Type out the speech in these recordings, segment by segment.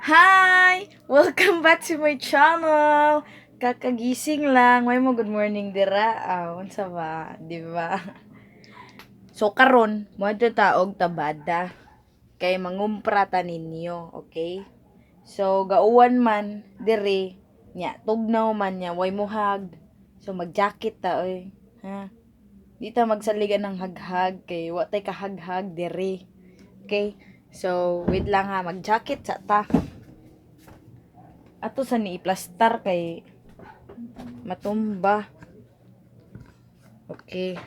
Hi! Welcome back to my channel! Kakagising lang. May mo good morning dira. Unsa ba? Di ba? So, karon mo taog tabada. Kay mangumpra ta ninyo. Okay? So, gauwan man, dire. Nya, tugnaw man niya. Way muhag. So, mag-jacket ta, oy. Ha? Di ta magsaligan ng haghag. Kay watay kahaghag dire. Okay? So, wait lang ha. Mag-jacket sa ta. Ato sa ni iplastar kay matumba. Okay.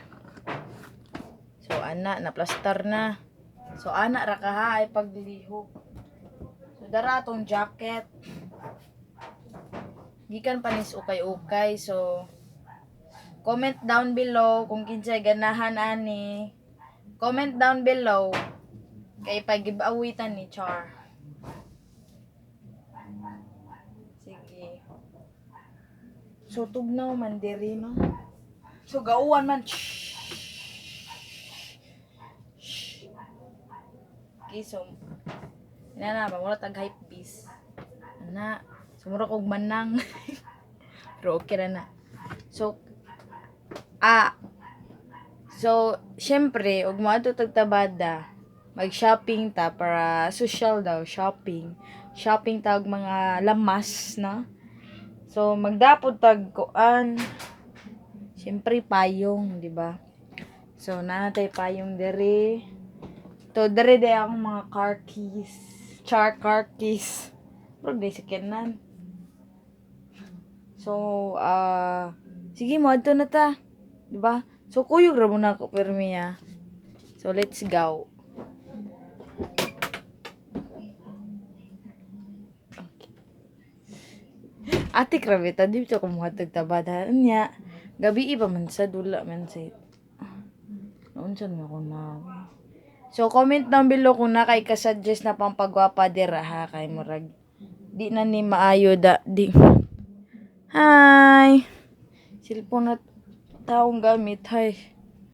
So ana na plastar na. So ana ra ka ha ay paglihok. So dara atong jacket. Gikan panis ukay-ukay. So comment down below kung kinsay ganahan ani. Comment down below kay pag-giveaway ta ni Char. Sige. So tugnaw man diri no. So gauwan man. Okay, so na ba wala tag hype beast. Ana, sumuro kog manang. Pero okay ra na. So syempre, ug moadto tag tabada, mag-shopping ta para social daw, shopping. Shopping ta og mga lamas, no? So magdapod tag kuan. Syempre payong, di ba? So nanatay payong dere. To dere day akong mga car keys. Car keys. Pero di sakyanan. So, sige mo adto na ta. Di ba? So kuyog ra mo na ako permiya. So let's go. Ate grabe ta dito ko mo tabada niya. Gabi iba man sa dula man sa. Unsan mo ko na. So comment down below kung na kay ka-suggest na pampagwapa dira ha kay murag di na ni maayo da di. Hi. Cellphone na taong gamit hay.